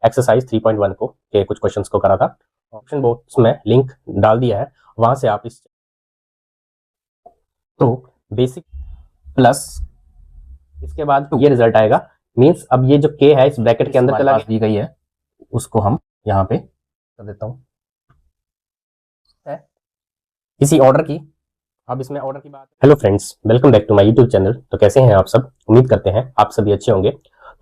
Exercise 3.1 को के कुछ क्वेश्चंस को करा था। ऑप्शन बॉक्स में लिंक डाल दिया है, वहां से आप इस तो बेसिक प्लस इसके बाद ये रिजल्ट आएगा। मींस अब ये जो के है इस ब्रैकेट के अंदर चला दी गई है, उसको हम यहाँ पे कर देता हूँ किसी ऑर्डर की। अब इसमें ऑर्डर की बात। Hello friends, welcome back to my YouTube channel. तो कैसे हैं आप सब? उम्मीद करते हैं आप सभी अच्छे होंगे।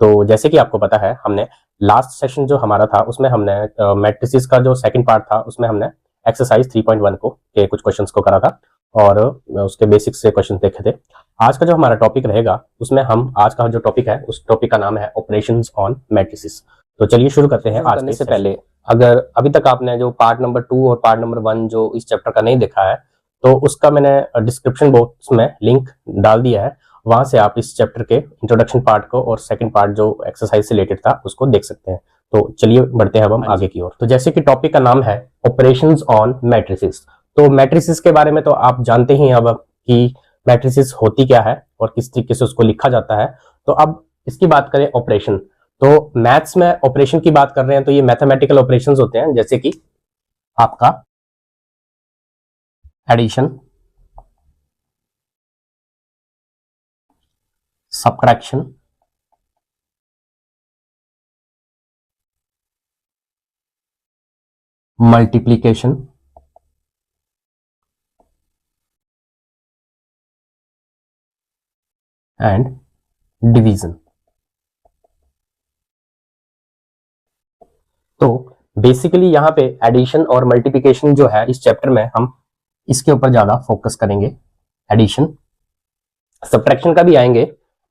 तो जैसे कि आपको पता है, हमने लास्ट सेशन जो हमारा था उसमें हमने मैट्रिसेस का जो सेकंड पार्ट था उसमें हमने एक्सरसाइज 3.1 को के कुछ क्वेश्चंस को करा था और उसके बेसिक्स से क्वेश्चन देखे थे। आज का जो हमारा टॉपिक रहेगा उसमें हम आज का जो टॉपिक है उस टॉपिक का नाम है ऑपरेशंस ऑन मैट्रिसेस। तो चलिए शुरू करते हैं। आज करने से पहले अगर अभी तक आपने जो पार्ट नंबर 2 और पार्ट नंबर 1 जो इस चैप्टर का नहीं देखा है तो उसका मैंने डिस्क्रिप्शन बॉक्स में लिंक डाल दिया है, वहां से आप इस चैप्टर के इंट्रोडक्शन पार्ट को और सेकंड पार्ट जो एक्सरसाइज से रिलेटेड था उसको देख सकते हैं। तो चलिए बढ़ते हैं अब हम आगे की ओर। तो जैसे कि टॉपिक का नाम है ऑपरेशंस ऑन मैट्रिसेस, तो मैट्रिसेस के बारे में तो आप जानते ही अब कि मैट्रिसेस होती क्या है और किस तरीके से उसको लिखा जाता है। तो अब इसकी बात करें ऑपरेशन, तो मैथ्स में ऑपरेशन की बात कर रहे हैं तो ये मैथमेटिकल ऑपरेशंस होते हैं, जैसे कि आपका addition, subtraction, multiplication, and division. तो बेसिकली यहाँ पे एडिशन और मल्टीप्लिकेशन जो है इस चैप्टर में हम इसके ऊपर ज्यादा फोकस करेंगे। एडिशन, सब्ट्रैक्शन का भी आएंगे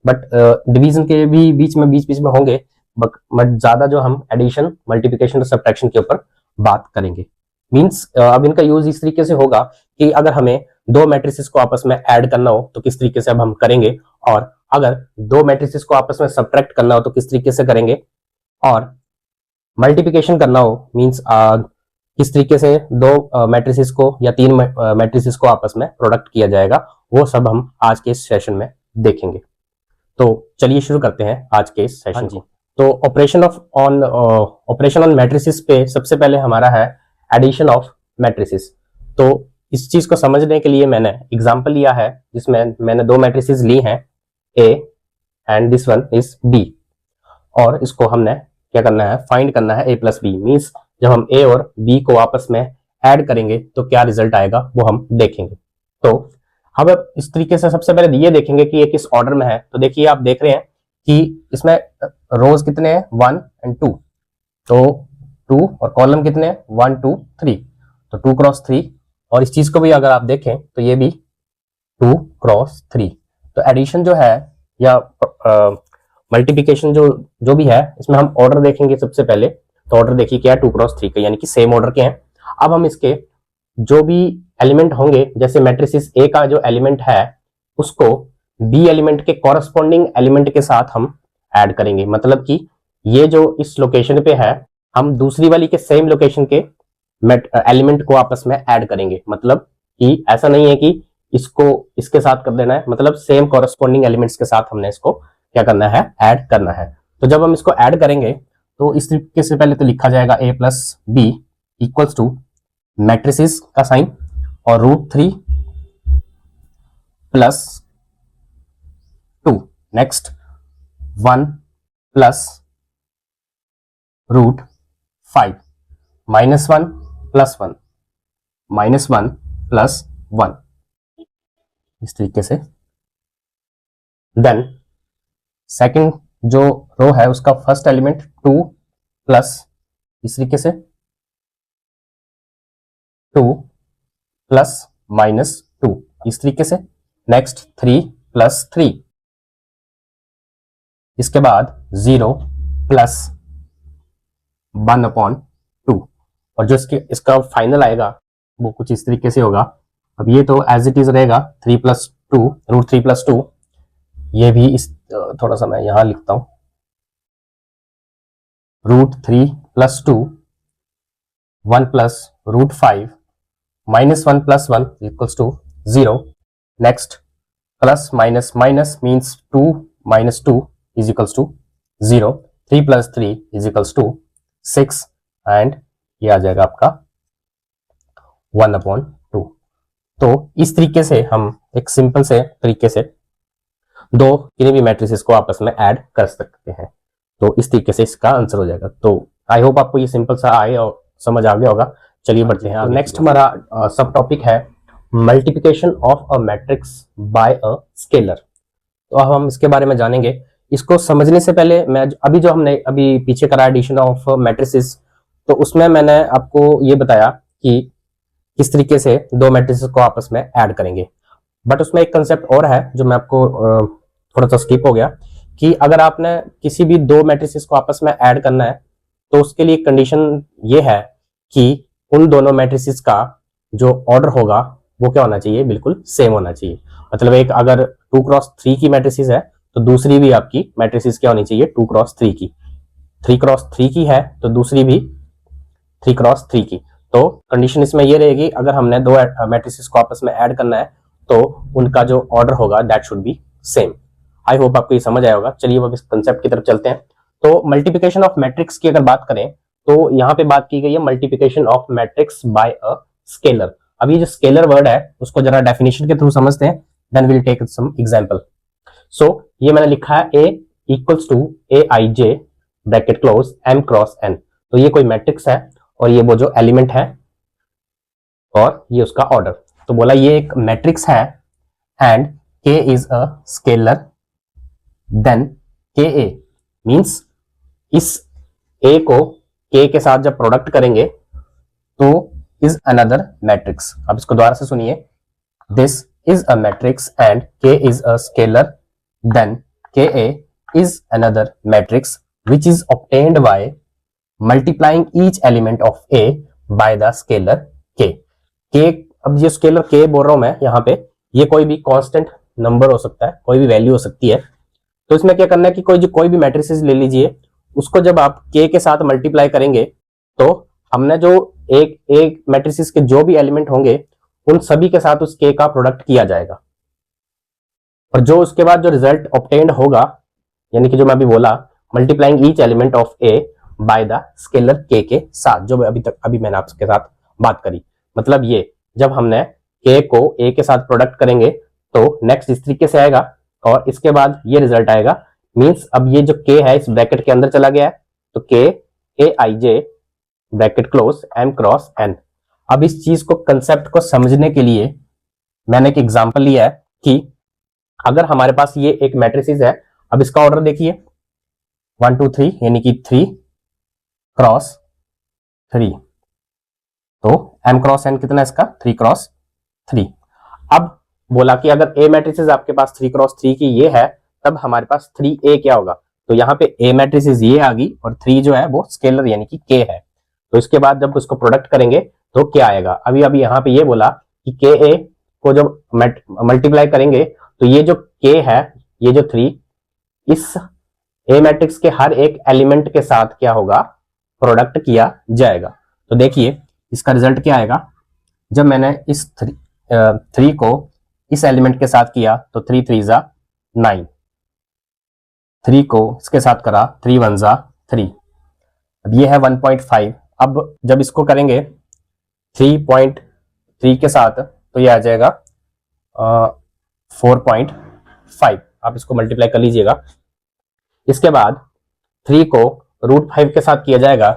बट डिवीजन के भी बीच में होंगे, बट ज्यादा जो हम एडिशन, मल्टीप्लिकेशन और सब्ट्रैक्शन के ऊपर बात करेंगे। मींस अब इनका यूज इस तरीके से होगा कि अगर हमें दो मैट्रिसेस को आपस में ऐड करना हो तो किस तरीके से अब हम करेंगे, और अगर दो मैट्रिसेस को आपस में सब्ट्रैक्ट करना हो तो किस तरीके से करेंगे, और मल्टीप्लिकेशन करना हो मींस किस तरीके से दो मैट्रिसेस को या तीन मैट्रिसेस को आपस में प्रोडक्ट किया जाएगा, वो सब हम आज के इस सेशन में देखेंगे। तो चलिए शुरू करते हैं आज के इस सेशन को। तो ऑपरेशन ऑन मैट्रिसेस पे सबसे पहले हमारा है एडिशन ऑफ मैट्रिसेस। तो इस चीज को समझने के लिए मैंने एग्जांपल लिया है जिसमें मैंने दो मैट्रिसेस ली हैं, A and this one is B, और इसको हमने क्या करना है, फाइंड करना है ए प्लस बी। मीन्स जब हम ए और बी को आपस में ऐड करेंगे तो क्या रिजल्ट आएगा वो हम देखेंगे। तो अब इस तरीके से सबसे पहले ये देखेंगे कि ये किस ऑर्डर में है। तो देखिए आप देख रहे हैं कि इसमें रोज कितने हैं, 1 और 2, तो 2, और कॉलम कितने हैं, 1 2 3, तो 2 क्रॉस 3। और इस चीज को भी अगर आप देखें तो ये भी 2 क्रॉस 3। तो एडिशन जो है या मल्टीप्लिकेशन जो भी है इसमें हम ऑर्डर देखेंगे सबसे पहले। तो ऑर्डर देखिए क्या है, 2 क्रॉस 3 का, यानी कि सेम ऑर्डर के हैं। अब हम इसके जो भी एलिमेंट होंगे, जैसे मैट्रिसेस ए का जो एलिमेंट है उसको बी एलिमेंट के कॉरस्पॉन्डिंग एलिमेंट के साथ हम ऐड करेंगे। मतलब कि ये जो इस लोकेशन पे है हम दूसरी वाली के सेम लोकेशन के एलिमेंट को आपस में ऐड करेंगे। मतलब कि ऐसा नहीं है कि इसको इसके साथ कर देना है, मतलब सेम कॉरस्पॉन्डिंग एलिमेंट्स के साथ हमने इसको क्या करना है, ऐड करना है। तो जब हम इसको ऐड करेंगे तो इस तरीके से पहले तो लिखा जाएगा a plus B equals to matrices का साइन और √3 plus 2, next 1 plus √5 minus 1 plus 1 minus 1 plus 1, इस तरीके से। देन सेकंड जो रो है उसका फर्स्ट एलिमेंट 2 प्लस इस तरीके से 2 प्लस माइनस 2, इस तरीके से। नेक्स्ट 3 प्लस 3, इसके बाद 0 प्लस 1/2, और जो इसका फाइनल आएगा वो कुछ इस तरीके से होगा। अब ये तो एज इट इज रहेगा 3 प्लस 2 √3 प्लस 2, ये भी इस थोड़ा सा मैं यहां लिखता हूं, √3 plus 2 1 plus √5 minus 1 plus 1 equals to 0। Next plus minus minus means 2 minus 2 is equals to 0। 3 plus 3 is equals to 6 and ये आ जाएगा आपका 1/2। तो इस तरीके से हम एक सिंपल से तरीके से दो किन्हीं भी मैट्रिसेस को आपस में ऐड कर सकते हैं। तो इस तरीके से इसका आंसर हो जाएगा। तो आई होप आपको ये सिंपल सा आए और समझ आ गया होगा। चलिए बढ़ते हैं। तो नेक्स्ट हमारा सब टॉपिक है multiplication of a matrix bye a scalar. तो अब हम इसके बारे में जानेंगे। इसको समझने से पहले मैं अभी जो हमने अभी पीछे करा एडिशन ऑफ मैट्रिसेस, तो उसमें मैंने आपको ये बताया कि किस तरीके से दो मैट्रिसेस को आपस में ऐड करेंगे। बट उसमें एक कंसेप्ट और है जो मैं आपको थोड़ा सा स्किप हो गया, कि अगर आपने किसी भी दो मैट्रिसेस को आपस में ऐड करना है तो उसके लिए कंडीशन ये है कि उन दोनों मैट्रिसेस का जो ऑर्डर होगा वो क्या होना चाहिए, बिल्कुल सेम होना चाहिए। मतलब एक अगर 2x3 की मैट्रिसेस है तो दूसरी भी आपकी मैट्रिसेस क्या होनी चाहिए, 2x3 की। 3x3 की है तो दूसरी भी 3x3 की। तो कंडीशन इसमें ये रहेगी, अगर हमने दो मैट्रिसेस को आपस में ऐड करना है तो उनका जो ऑर्डर होगा that should be same. I hope आपको ये समझ आया होगा। चलिए अब इस कंसेप्ट की तरफ चलते हैं। तो मल्टीप्लिकेशन ऑफ मैट्रिक्स की अगर बात करें तो यहाँ पे बात की गई है multiplication of matrix bye a scalar. अब ये जो स्केलर वर्ड है उसको जरा डेफिनेशन के थ्रू समझते हैं, then will take some example. So ये मैंने लिखा है A equals to Aij bracket close M cross N। तो ये कोई मैट्रिक्स है और ये वो जो एलिमेंट है और ये उसका ऑर्डर। तो बोला ये एक मैट्रिक्स है and K is a scalar, then Ka means इस A को K के साथ जब प्रोडक्ट करेंगे तो इज अनदर मैट्रिक्स। अब इसको दोबारा से सुनिए, this is a matrix and K is a scalar, then Ka is another matrix which is obtained by multiplying each element of A by the scalar K। अब ये scalar K बोल रहा हूं मैं यहाँ पे, ये कोई भी कांस्टेंट नंबर हो सकता है, कोई भी वैल्यू हो सकती है। तो इसमें क्या करना है कि कोई भी मैट्रिसेस ले लीजिए, उसको जब आप K के साथ मल्टीप्लाई करेंगे तो हमने जो एक मैट्रिसेस के जो भी एलिमेंट होंगे उन सभी के साथ उस K का प्रोडक्ट किया जाएगा, और जो उसके बाद जो रिजल्ट ऑब्टेन्ड होगा, यानी कि जो मैं अभी बोला multiplying each element of A by the scalar के साथ, जो अभी मैंने आपके साथ बात करी। मतलब ये जब हमने के को ए के साथ प्रोडक्ट करेंगे तो नेक्स्ट इस तरीके से आएगा और इसके बाद ये रिजल्ट आएगा। मींस अब ये जो के है इस ब्रैकेट के अंदर चला गया है, तो के Aij bracket close M cross N। अब इस चीज को कंसेप्ट को समझने के लिए मैंने एक एग्जांपल लिया है कि अगर हमारे पास ये एक मैट्रिसेस है, अब इसका ऑर्डर देखिए 1 2 3 यानी कि 3x3। तो M क्रॉस N कितना है इसका, 3x3। अब बोला कि अगर A मैट्रिसेस आपके पास 3x3 की ये है, तब हमारे पास 3A क्या होगा। तो यहाँ पे A मैट्रिसेस ये आ गई और 3 जो है वो स्केलर यानी कि K है। तो इसके बाद जब उसको प्रोडक्ट करेंगे तो क्या आएगा। अभी यहाँ पे ये बोला कि KA को जब मल्टीप्लाई करेंगे तो ये जो K है, ये जो 3, इस A मैट्रिक्स के हर एक एलिमेंट के साथ क्या होगा, प्रोडक्ट किया जाएगा। तो देखिए इसका रिजल्ट क्या आएगा। जब मैंने इस 3 को इस एलिमेंट के साथ किया तो 3 3 जा 9, 3 को इसके साथ करा 3 1 जा 3, अब ये है 1.5। अब जब इसको करेंगे 3.3 के साथ तो ये आ जाएगा 4.5। आप इसको मल्टीप्लाई कर लीजिएगा। इसके बाद 3 को √5 के साथ किया जाएगा।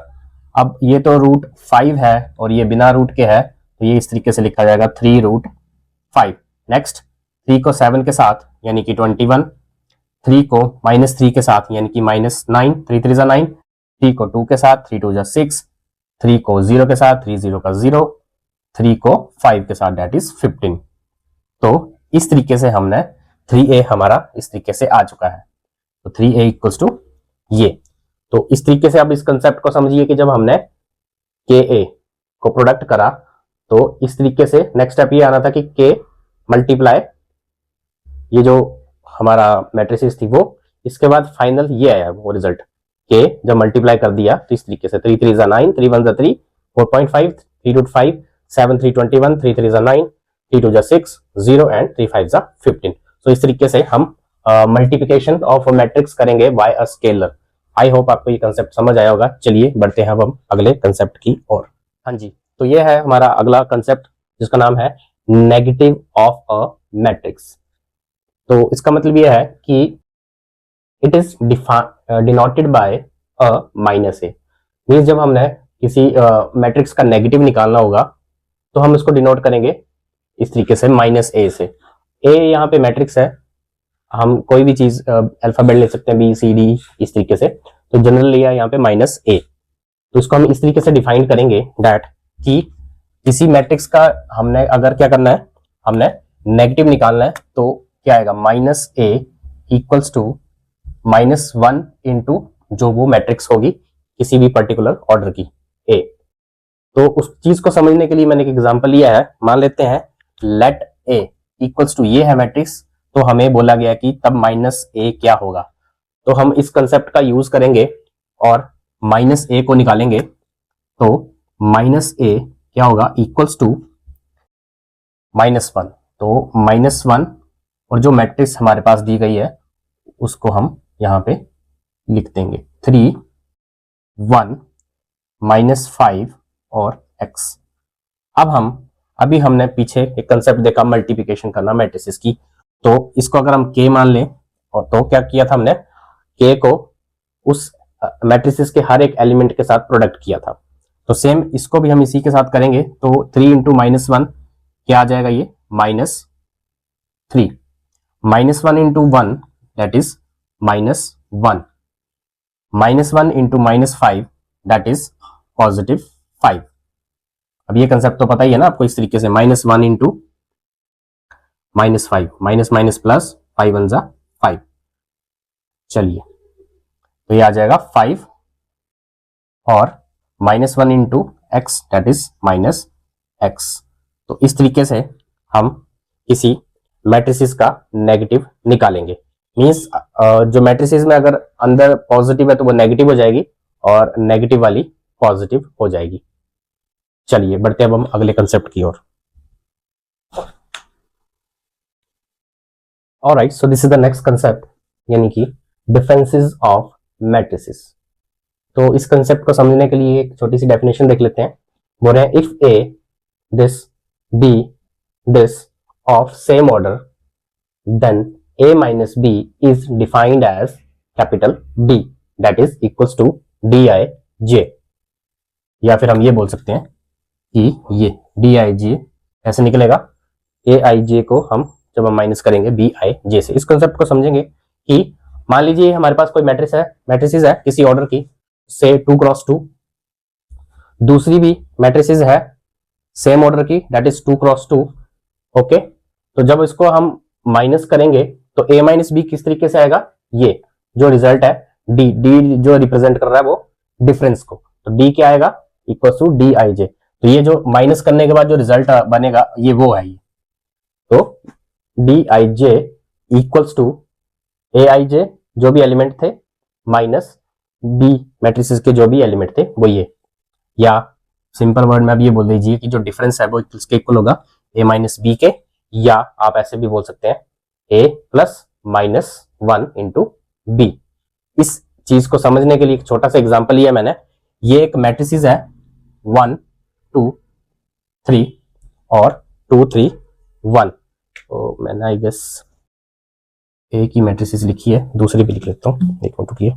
अब ये तो √5 है और ये बिना रूट के है, तो ये इस तरीके से लिखा जाएगा 3√5। नेक्स्ट 3 को 7 के साथ यानी कि 21, 3 को -3 के साथ यानी कि -9, 3 3 जा 9, 3 को 2 के साथ 3 2 जा 6, 3 को 0 के साथ 3 0 का 0, 3 को 5 के साथ दैट इज 15। तो इस तरीके से हमने 3A हमारा इस तरीके से आ चुका है। तो 3A इक्वल्स टू ये। तो इस तरीके से आप इस कंसेप्ट को समझिए कि जब हमने KA को प्रोडक्ट करा तो इस तरीके से नेक्स्ट स्टेप ये आना था कि K मल्टीप्लाई ये जो हमारा मैट्रिसेस थी वो, इसके बाद फाइनल ये आया वो रिजल्ट। K जब मल्टीप्लाई कर दिया तो इस तरीके से 3 3 जा 9, 3 1 जा 3, 4.5, 3 √ 5, 7 3 21, 3 3 जा 9, 3 2 जा 6, 0 एंड 3 5 जा 15। तो इस तरीके से हम मल्टीप्लिकेशन ऑफ मैट्रिक्स करेंगे by a scalar. I hope आपको ये कंसेप्ट समझ आया होगा। चलिए बढ़ते हैं अब हम अगले कंसेप्ट की ओर। हाँ जी, तो ये है हमारा अगला कंसेप्ट जिसका नाम है नेगेटिव ऑफ अ मैट्रिक्स। तो इसका मतलब यह है कि it is denoted by a minus A. Means जब हमने किसी मैट्रिक्स का नेगेटिव निकालना होगा तो हम इसको डिनोट करेंगे इस तरीके से, माइनस ए से। ए यहाँ पे मैट्रिक्स है, हम कोई भी चीज अल्फाबेट ले सकते हैं, बी सी डी इस तरीके से। तो जनरल लिया यहाँ पे माइनस ए। तो इसको हम इस तरीके से डिफाइन करेंगे दैट कि किसी मैट्रिक्स का हमने अगर क्या करना है, हमने नेगेटिव निकालना है, तो क्या आएगा, minus A equals to -1 into जो वो मैट्रिक्स होगी किसी भी पर्टिकुलर ऑर्डर की, ए। तो उस चीज को समझने के लिए मैंने एक एग्जांपल लिया है। मान लेते हैं लेट ए इक्वल्स टू ये है मैट्रिक्स, तो हमें बोला गया कि तब माइनस ए क्या होगा। तो हम इस कंसेप्ट का यूज करेंगे और माइनस ए को निकालेंगे। तो माइनस ए क्या होगा, इक्वल्स टू -1। तो -1 और जो मैट्रिक्स हमारे पास दी गई है उसको हम यहां पे लिख देंगे, 3 1 -5 और x। अब अभी हमने पीछे एक कंसेप्ट देखा मल्टीप्लिकेशन करना मैट्रिसेस की। तो इसको अगर हम k मान लें, और तो क्या किया था हमने, k को उस मैट्रिसेस के हर एक एलिमेंट के साथ प्रोडक्ट किया था। तो सेम इसको भी हम इसी के साथ करेंगे। तो 3 इंटू -1 क्या आ जाएगा, ये -3। -1 into 1 that is -1। -1 into -5 that is +5। अब ये कंसेप्ट तो पता ही है ना आपको, इस तरीके से -1 इंटू -5, माइनस माइनस प्लस, 5 1 जा 5। चलिए, तो ये आ जाएगा 5 और -1 into x that is -x। तो इस तरीके से हम किसी मैट्रिसेस का नेगेटिव निकालेंगे। मींस जो मैट्रिसेस में अगर अंदर पॉजिटिव है तो वो नेगेटिव हो जाएगी और नेगेटिव वाली पॉजिटिव हो जाएगी। चलिए बढ़ते हैं अब हम अगले कंसेप्ट की ओर। Alright, so this is the next concept, यानी कि डिफरेंसेस ऑफ मैट्रिसेस। तो इस कंसेप्ट को समझने के लिए एक छोटी सी डेफिनेशन देख लेते हैं। बोल रहे हैं if A this B this of same order then a minus b is defined as capital D that is equals to dij। या फिर हम ये बोल सकते हैं कि ये dij ऐसे निकलेगा, aij को हम जब हम माइनस करेंगे bij से। इस कंसेप्ट को समझेंगे कि मान लीजिए हमारे पास कोई मैट्रिसेस है किसी ऑर्डर की, से 2 क्रॉस 2। दूसरी भी मैट्रिसेस है सेम ऑर्डर की, दैट इज 2 क्रॉस 2। ओके, तो जब इसको हम माइनस करेंगे तो a माइनस बी किस तरीके से आएगा, ये जो रिजल्ट है डी जो रिप्रेजेंट कर रहा है वो डिफरेंस को, तो डी क्या आएगा, इक्वल टू डी आई जे। तो ये जो माइनस करने के बाद जो रिजल्ट बनेगा ये वो है ये। तो D I J equals to A I J जो भी एलिमेंट थे माइनस बी मैट्रिसेस के जो भी एलिमेंट थे वो ये। या सिंपल वर्ड में अब ये बोल दीजिए कि जो डिफरेंस है वो इसके इक्वल होगा ए माइनस बी के, या आप ऐसे भी बोल सकते हैं ए प्लस -1 इंटू बी। इस चीज को समझने के लिए एक छोटा सा एग्जांपल लिया मैंने। ये एक मैट्रिसेस है 1 2 3 और 2 3 1। तो मैंने आई गेस एक ही मैट्रिसेस लिखी है, दूसरी भी लिख लेता हूँ, एक मिनट रुकिए।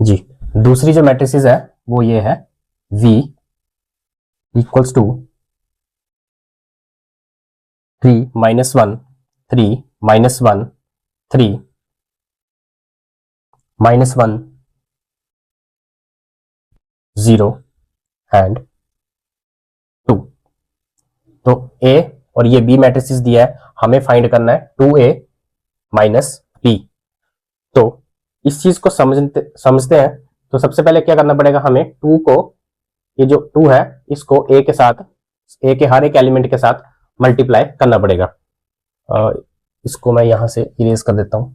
जी, दूसरी जो मैट्रिसेस है वो ये है V इक्वल्स टू 3 -1 3 -1 3 -1 0 एंड 2। तो A और ये B मैट्रिसेस दिया है, हमें फाइंड करना है 2A माइनस B। तो इस चीज को समझते हैं। तो सबसे पहले क्या करना पड़ेगा, हमें 2 को, ये जो 2 है इसको A के साथ, A के हर एक एलिमेंट के साथ मल्टीप्लाई करना पड़ेगा। इसको मैं यहां से इरेज कर देता हूं।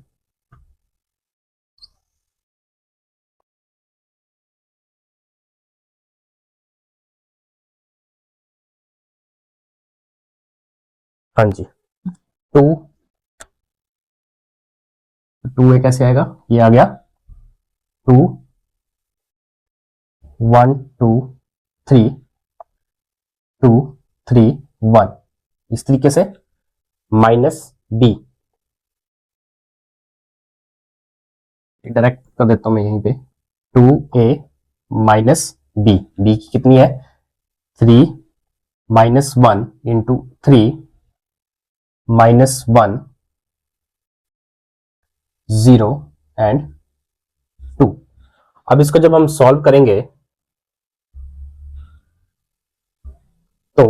हाँ जी, 2 2 ए कैसे आएगा, ये आ गया 2 1 2 3 2 3 1, इस तरीके से माइनस बी, डायरेक्ट कर देता हूं मैं यहीं पे 2a माइनस बी, बी की कितनी है 3 माइनस 1 इंटू 3 माइनस 1 0 एंड 2। अब इसको जब हम सॉल्व करेंगे तो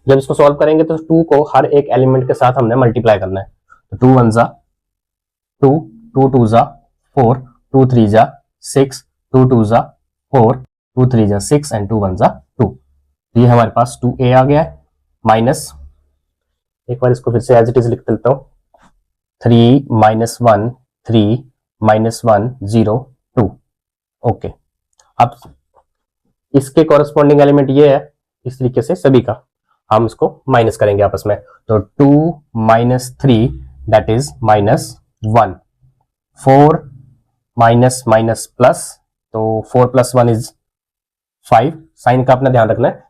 जब इसको सॉल्व करेंगे तो 2 को हर एक एलिमेंट के साथ हमने मल्टीप्लाई करना है। तो 2 1 जा 2, 2 2 जा 4, 2 3 जा 6, 2 2 जा 4, 2 3 जा 6 एंड 2 1 जा 2। ये हमारे पास 2a आ गया है माइनस, एक बार इसको फिर से एज इट इज लिख देता हूं 3 माइनस 1 3 माइनस 1 0 2। ओके, अब इसके कॉरेस्पॉन्डिंग एलिमेंट ये है, इस तरीके से सभी का हम इसको माइनस करेंगे आपस में। तो 2 minus 3 that is minus 1, 4 minus minus plus, तो 4 प्लस 1 इज 5, साइन का अपना ध्यान रखना है।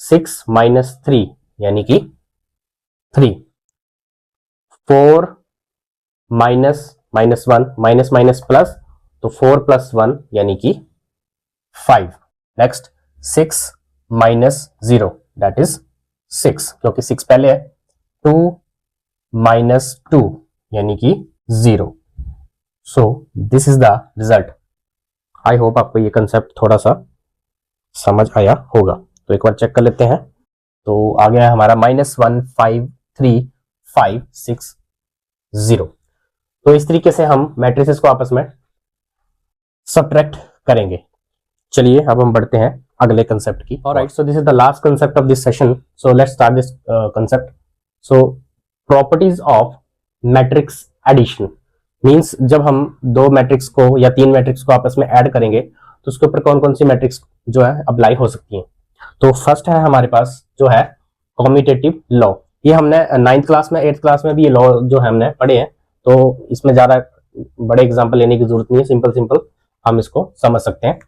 6 माइनस 3 यानी कि 3, 4 minus minus 1 minus minus plus, तो 4 प्लस 1 यानी कि 5। नेक्स्ट 6 माइनस 0 दैट इज 6, क्योंकि 6 पहले है। 2 माइनस 2 यानी कि 0। सो this is the result. I hope आपको ये कंसेप्ट थोड़ा सा समझ आया होगा। तो एक बार चेक कर लेते हैं। तो आ गया है हमारा -1 5 3 5 6 0। तो इस तरीके से हम मैट्रिसेस को आपस में सब्ट्रैक्ट करेंगे। चलिए अब हम बढ़ते हैं अगले कंसेप्ट की। Alright, so this is the last concept of this session, so let's start this concept. So properties of matrix addition means जब हम दो मैट्रिक्स को या तीन मैट्रिक्स को आपस में ऐड करेंगे तो उसके ऊपर कौन कौन सी मैट्रिक्स जो है अप्लाई हो सकती हैं। तो फर्स्ट है हमारे पास जो है कॉम्यूटेटिव लॉ। ये हमने 9th क्लास में 8th क्लास में भी ये लॉ जो है हमने पढ़े हैं, तो इसमें ज्यादा बड़े एग्जाम्पल लेने की जरूरत नहीं है, सिंपल सिंपल हम इसको समझ सकते हैं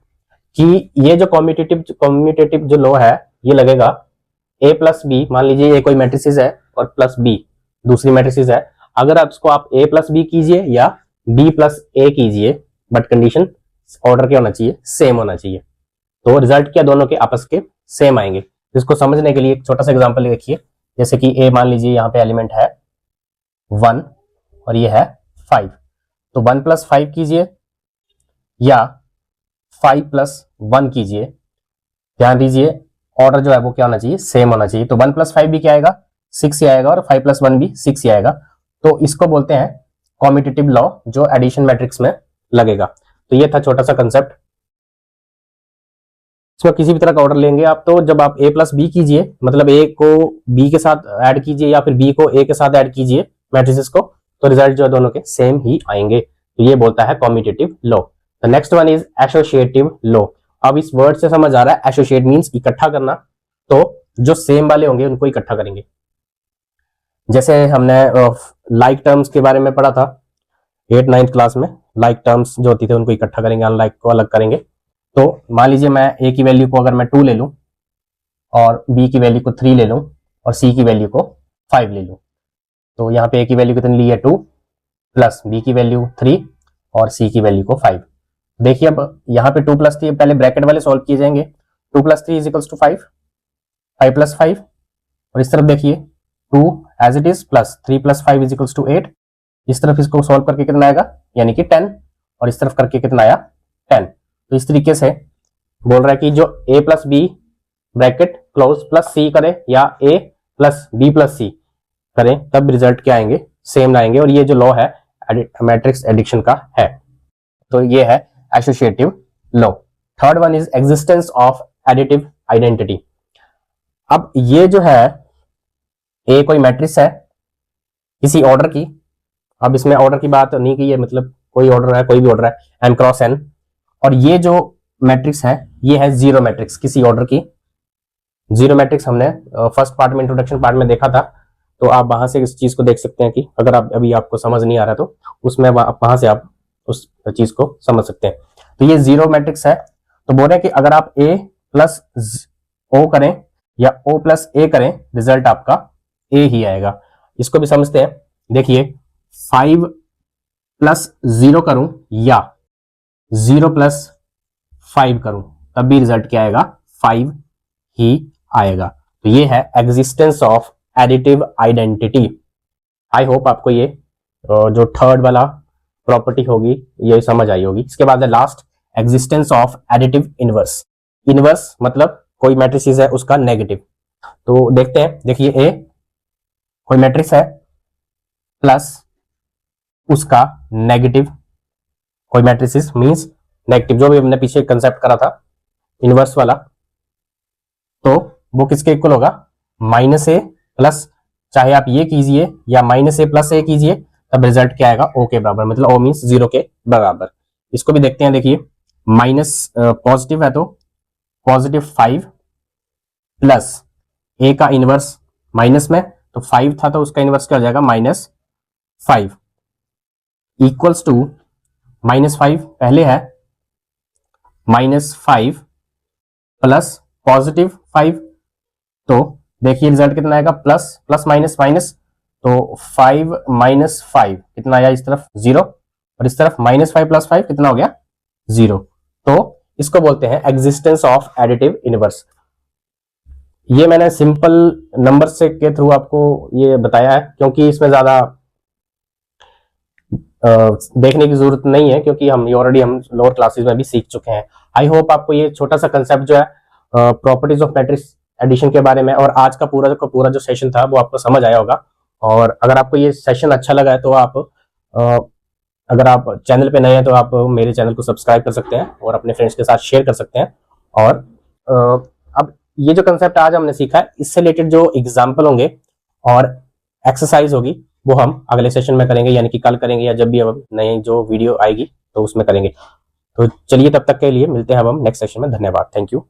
कि ये जो कॉम्यूटेटिव जो लॉ है ये लगेगा a प्लस बी, मान लीजिए ये कोई मैट्रिसेस है और प्लस बी दूसरी मैट्रिसेस है, अगर आप इसको आप a प्लस बी कीजिए या b प्लस a कीजिए, बट कंडीशन ऑर्डर क्या होना चाहिए, सेम होना चाहिए। तो रिजल्ट क्या दोनों के आपस के सेम आएंगे। इसको समझने के लिए एक छोटा सा एग्जांपल देखिए, जैसे कि a मान लीजिए यहाँ पे एलिमेंट है 1 और ये है 5, तो 1 प्लस 5 कीजिए या 5 प्लस 1 कीजिए, ध्यान दीजिए ऑर्डर जो है वो क्या होना चाहिए, सेम होना चाहिए। तो 1 प्लस 5 भी क्या आएगा, 6 ही आएगा, और 5 प्लस 1 भी 6 ही आएगा। तो इसको बोलते हैं कॉम्यूटेटिव लॉ जो एडिशन मैट्रिक्स में लगेगा। तो ये था छोटा सा कंसेप्ट। इसमें किसी भी तरह का ऑर्डर लेंगे आप, तो जब आप a प्लस बी कीजिए, मतलब a को b के साथ ऐड कीजिए या फिर b को a के साथ ऐड कीजिए मैट्रिसेस को, तो रिजल्ट जो है दोनों के सेम ही आएंगे। तो ये बोलता है commutative law. The next one is associative law. अब इस वर्ड से समझ आ रहा है, एसोसिएट मींस इकट्ठा करना, तो जो सेम वाले होंगे उनको इकट्ठा करेंगे। जैसे हमने लाइक टर्म्स के बारे में पढ़ा था 8th 9th क्लास में, लाइक टर्म्स जो होती थे उनको इकट्ठा करेंगे, अनलाइक को अलग करेंगे। तो मान लीजिए मैं a की वैल्यू को अगर मैं 2 ले लूं और b की वैल्यू को 3 ले लूं और c की वैल्यू को 5 ले लूं, तो यहाँ पे a की वैल्यू कितनी ली है 2 प्लस b की वैल्यू 3 और c की वैल्यू को 5। देखिए अब यहाँ पे 2 प्लस 3 पहले ब्रैकेट वाले सॉल्व किए जाएंगे। 2 plus 3 is equals to 5, 5 plus 5, और इस तरफ देखिए 2 as it is plus 3 plus 5 is equals to 8। इस तरफ इसको सॉल्व करके कितना आएगा, यानी कि 10, और इस तरफ करके कितना आया 10। तो इस तरीके से बोल रहा है कि जो a plus B bracket close plus C करे या a plus B plus C करें, तब रिजल्ट क्या आएंगे, सेम आएंगे। और ये जो लॉ है मैट्रिक्स एडिशन का है, तो ये है associative law. Third one is existence of additive identity. अब ये जो है ए कोई मैट्रिक्स है किसी ऑर्डर की, अब इसमें ऑर्डर की बात नहीं की है, मतलब कोई ऑर्डर है, कोई भी ऑर्डर है m क्रॉस n, और ये जो मैट्रिक्स है ये है जीरो मैट्रिक्स किसी ऑर्डर की। जीरो मैट्रिक्स हमने फर्स्ट पार्ट में इंट्रोडक्शन पार्ट में देखा था। तो आप वहां से इस चीज को देख सकते हैं कि अगर आप अभी आपको समझ नहीं आ रहा तो उसमें वहां से आप उस चीज को समझ सकते हैं। तो ये जीरो मैट्रिक्स है। तो बोल रहे हैं कि अगर आप ए प्लस ओ करें या ओ प्लस ए करें, रिजल्ट आपका ए ही आएगा। इसको भी समझते हैं। देखिए 5 प्लस 0 करूं या 0 प्लस 5 करूं, तब भी रिजल्ट क्या आएगा, 5 ही आएगा। तो ये है existence of additive identity. I hope आपको ये जो थर्ड वाला प्रॉपर्टी होगी ये समझ आई होगी। इसके बाद है last, existence of additive inverse. Inverse मतलब कोई मैट्रिक्स है उसका नेगेटिव। तो देखते हैं, देखिए ए कोई मैट्रिक्स है प्लस उसका नेगेटिव कोई मैट्रिक्स मींस नेगेटिव, जो भी हमने पीछे कंसेप्ट करा था इनवर्स वाला, तो वो किसके इक्वल होगा, माइनस ए प्लस, चाहे आप ये कीजिए या माइनस ए प्लस ए कीजिए, तब रिजल्ट क्या आएगा, ओ के बराबर, मतलब ओ मींस 0 के बराबर। इसको भी देखते हैं। देखिए माइनस पॉजिटिव है तो पॉजिटिव 5 प्लस ए का इनवर्स माइनस में, तो 5 था तो उसका इनवर्स क्या हो जाएगा, -5 इक्वल्स टू -5 पहले है, -5 प्लस पॉजिटिव 5, तो देखिए रिजल्ट कितना आएगा, प्लस प्लस माइनस माइनस, तो 5 माइनस 5 कितना आया, इस तरफ 0 और इस तरफ -5 प्लस 5 कितना हो गया, 0। तो इसको बोलते हैं एग्जिस्टेंस ऑफ एडिटिव इनवर्स। ये मैंने सिंपल नंबर से के थ्रू आपको ये बताया है, क्योंकि इसमें ज्यादा देखने की जरूरत नहीं है, क्योंकि हम ऑलरेडी हम लोअर क्लासेस में भी सीख चुके हैं। आई होप आपको ये छोटा सा कंसेप्ट जो है प्रॉपर्टीज ऑफ मैट्रिक्स एडिशन के बारे में और आज का पूरा जो सेशन था वो आपको समझ आया होगा। और अगर आपको ये सेशन अच्छा लगा है तो आप अगर आप चैनल पे नए हैं तो आप मेरे चैनल को सब्सक्राइब कर सकते हैं और अपने फ्रेंड्स के साथ शेयर कर सकते हैं। और अब ये जो कंसेप्ट आज हमने सीखा है, इससे रिलेटेड जो एग्जाम्पल होंगे और एक्सरसाइज होगी वो हम अगले सेशन में करेंगे, यानी कि कल करेंगे या जब भी अब नई जो वीडियो आएगी तो उसमें करेंगे। तो चलिए तब तक के लिए मिलते हैं अब हम नेक्स्ट सेशन में। धन्यवाद, थैंक यू।